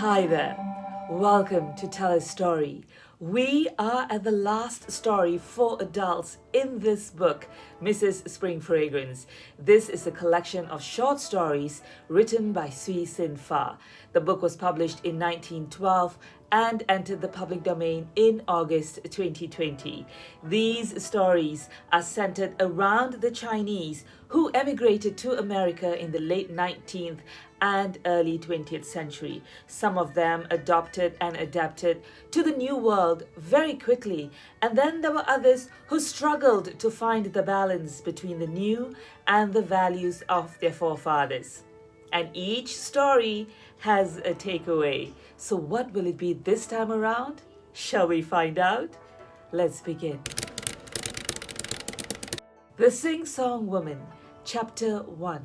Hi there. Welcome to Tell a Story. We are at the last story for adults in this book, Mrs. Spring Fragrance. This is a collection of short stories written by Sui Sin Far. The book was published in 1912 and entered the public domain in August 2020. These stories are centered around the Chinese who emigrated to America in the late 19th and early 20th century. Some of them adopted and adapted to the new world very quickly, and then there were others who struggled to find the balance between the new and the values of their forefathers. And each story has a takeaway. So what will it be this time around? Shall we find out? Let's begin. The Sing-Song Woman, Chapter 1.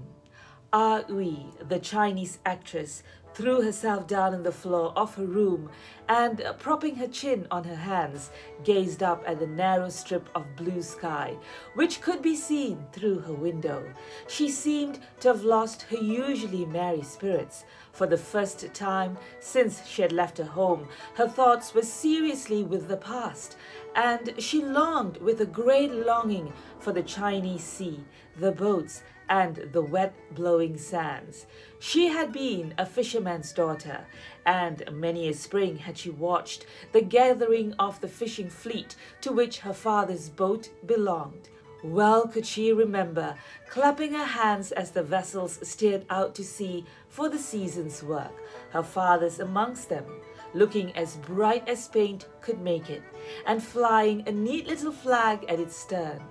Ui, the Chinese actress, threw herself down on the floor of her room and, propping her chin on her hands, gazed up at the narrow strip of blue sky, which could be seen through her window. She seemed to have lost her usually merry spirits. For the first time since she had left her home, her thoughts were seriously with the past, and she longed with a great longing for the Chinese sea, the boats, and the wet blowing sands. She had been a fisherman's daughter, and many a spring had she watched the gathering of the fishing fleet to which her father's boat belonged. Well could she remember clapping her hands as the vessels steered out to sea for the season's work, her father's amongst them, looking as bright as paint could make it, and flying a neat little flag at its stern.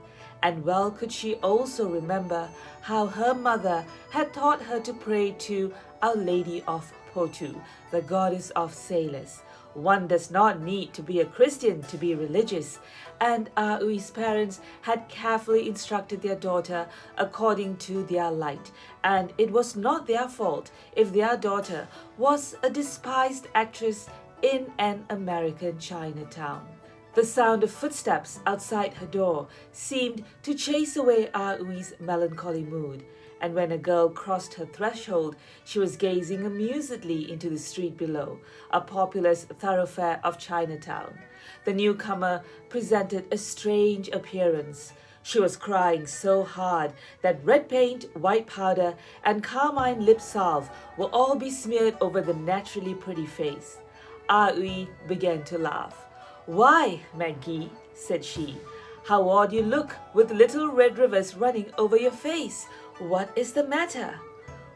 And well could she also remember how her mother had taught her to pray to Our Lady of Potu, the goddess of sailors. One does not need to be a Christian to be religious, and Ui's parents had carefully instructed their daughter according to their light, and it was not their fault if their daughter was a despised actress in an American Chinatown. The sound of footsteps outside her door seemed to chase away Ui's melancholy mood, and when a girl crossed her threshold, she was gazing amusedly into the street below, a populous thoroughfare of Chinatown. The newcomer presented a strange appearance. She was crying so hard that red paint, white powder, and carmine lip salve will all be smeared over the naturally pretty face. Ui began to laugh. "Why, Maggie," said she, "how odd you look with little red rivers running over your face. What is the matter?"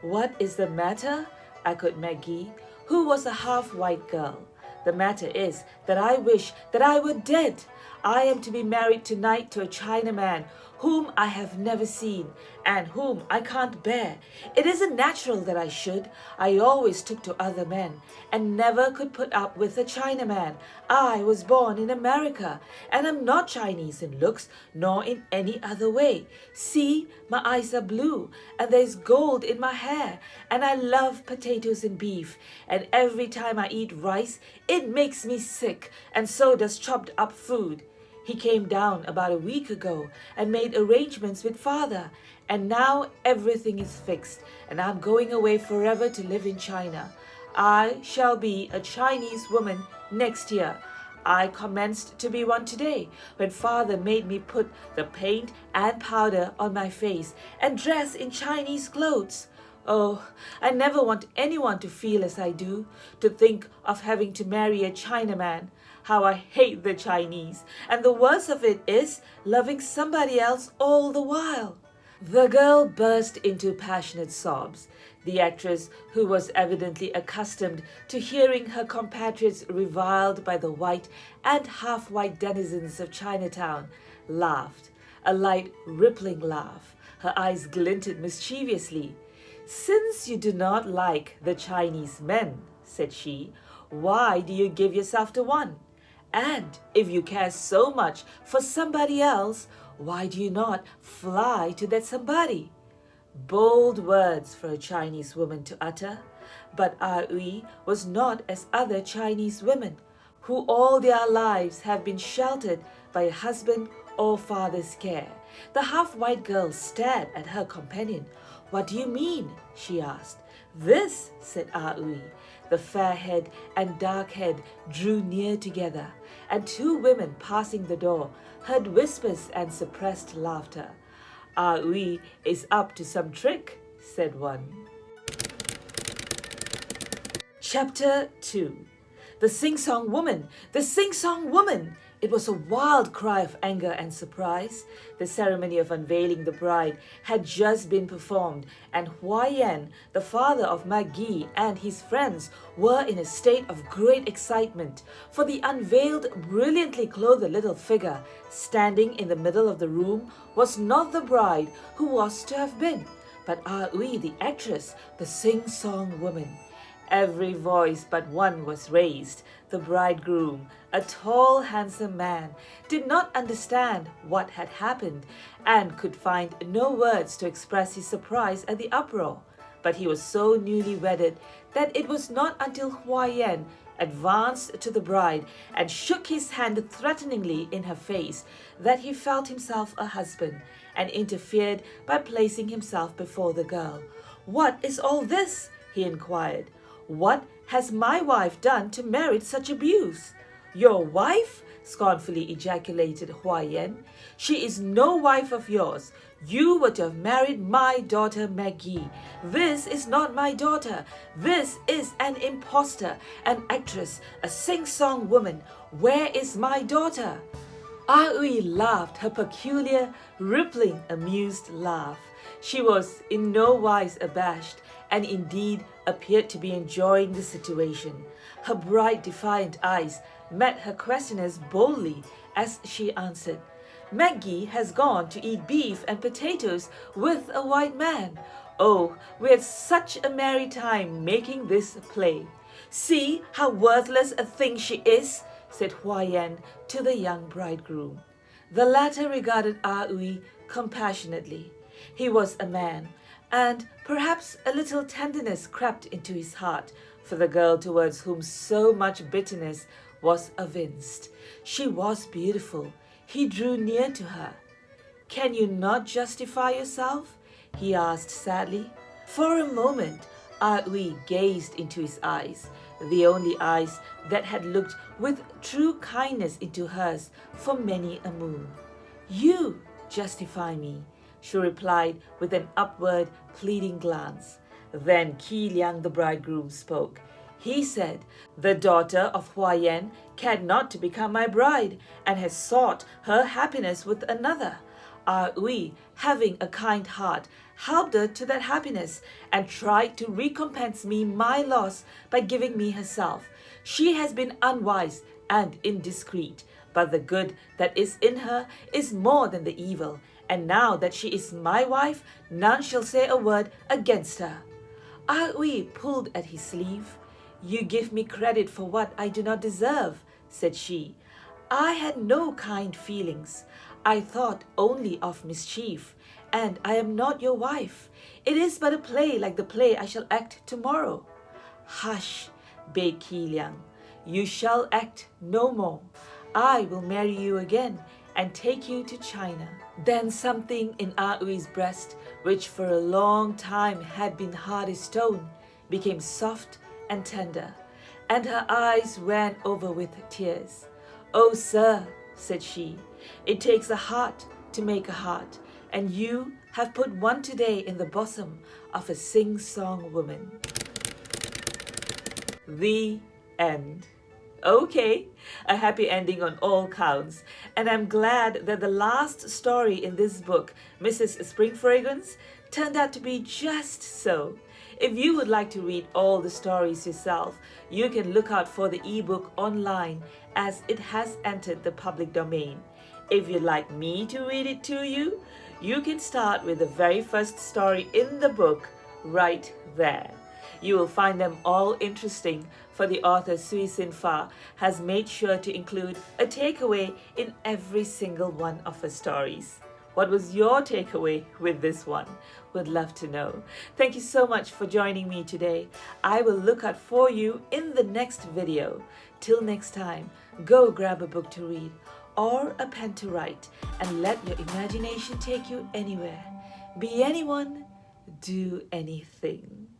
"What is the matter?" echoed Maggie, who was a half-white girl. "The matter is that I wish that I were dead. I am to be married tonight to a Chinaman whom I have never seen and whom I can't bear. It isn't natural that I should. I always took to other men and never could put up with a Chinaman. I was born in America and am not Chinese in looks nor in any other way. See, my eyes are blue and there's gold in my hair, and I love potatoes and beef, and every time I eat rice it makes me sick, and so does chopped up food. He came down about a week ago and made arrangements with father, and now everything is fixed, and I'm going away forever to live in China. I shall be a Chinese woman next year. I commenced to be one today when father made me put the paint and powder on my face and dress in Chinese clothes. Oh, I never want anyone to feel as I do, to think of having to marry a Chinaman. How I hate the Chinese, and the worst of it is loving somebody else all the while." The girl burst into passionate sobs. The actress, who was evidently accustomed to hearing her compatriots reviled by the white and half-white denizens of Chinatown, laughed, a light, rippling laugh. Her eyes glinted mischievously. "Since you do not like the Chinese men," said she, "why do you give yourself to one? And if you care so much for somebody else, why do you not fly to that somebody?" Bold words for a Chinese woman to utter, but Ui was not as other Chinese women, who all their lives have been sheltered by a husband or father's care. The half-white girl stared at her companion. "What do you mean?" she asked. "This," said Aui. The fair head and dark head drew near together, and two women passing the door heard whispers and suppressed laughter. "Aui is up to some trick," said one. Chapter 2. The Sing-Song Woman! The Sing-Song Woman! It was a wild cry of anger and surprise. The ceremony of unveiling the bride had just been performed, and Hua Yan, the father of Maggie, and his friends were in a state of great excitement, for the unveiled, brilliantly clothed little figure standing in the middle of the room was not the bride who was to have been, but Aui, the actress, the Sing-Song Woman. Every voice but one was raised. The bridegroom, a tall, handsome man, did not understand what had happened and could find no words to express his surprise at the uproar. But he was so newly wedded that it was not until Hua Yan advanced to the bride and shook his hand threateningly in her face that he felt himself a husband and interfered by placing himself before the girl. "What is all this?" he inquired. "What has my wife done to merit such abuse?" "Your wife?" scornfully ejaculated Hua Yan. "She is no wife of yours. You were to have married my daughter Maggie. This is not my daughter. This is an impostor, an actress, a sing-song woman. Where is my daughter?" Aui laughed her peculiar, rippling, amused laugh. She was in no wise abashed, and indeed appeared to be enjoying the situation. Her bright, defiant eyes met her questioners boldly as she answered, "Maggie has gone to eat beef and potatoes with a white man. Oh, we had such a merry time making this play. See how worthless a thing she is," said Hua Yan to the young bridegroom. The latter regarded Aui compassionately. He was a man, and perhaps a little tenderness crept into his heart for the girl towards whom so much bitterness was evinced. She was beautiful. He drew near to her. "Can you not justify yourself?" he asked sadly. For a moment, Aui gazed into his eyes, the only eyes that had looked with true kindness into hers for many a moon. "You justify me," she replied with an upward, pleading glance. Then Qi Liang, the bridegroom, spoke. He said, "The daughter of Hua Yan cared not to become my bride, and has sought her happiness with another. Aui, having a kind heart, helped her to that happiness, and tried to recompense me my loss by giving me herself. She has been unwise and indiscreet, but the good that is in her is more than the evil, and now that she is my wife, none shall say a word against her." Aui pulled at his sleeve. "You give me credit for what I do not deserve," said she. "I had no kind feelings. I thought only of mischief, and I am not your wife. It is but a play like the play I shall act tomorrow." "Hush," bade Qi Liang. "You shall act no more. I will marry you again and take you to China." Then something in Aui's breast, which for a long time had been hard as stone, became soft and tender, and her eyes ran over with tears. "Oh, sir," said she, "it takes a heart to make a heart, and you have put one today in the bosom of a sing-song woman." The end. Okay, a happy ending on all counts, and I'm glad that the last story in this book, Mrs. Spring Fragrance, turned out to be just so. If you would like to read all the stories yourself, you can look out for the ebook online as it has entered the public domain. If you'd like me to read it to you, you can start with the very first story in the book right there. You will find them all interesting, for the author Sui Sin Far has made sure to include a takeaway in every single one of her stories. What was your takeaway with this one? Would love to know. Thank you so much for joining me today. I will look out for you in the next video. Till next time, go grab a book to read or a pen to write and let your imagination take you anywhere. Be anyone, do anything.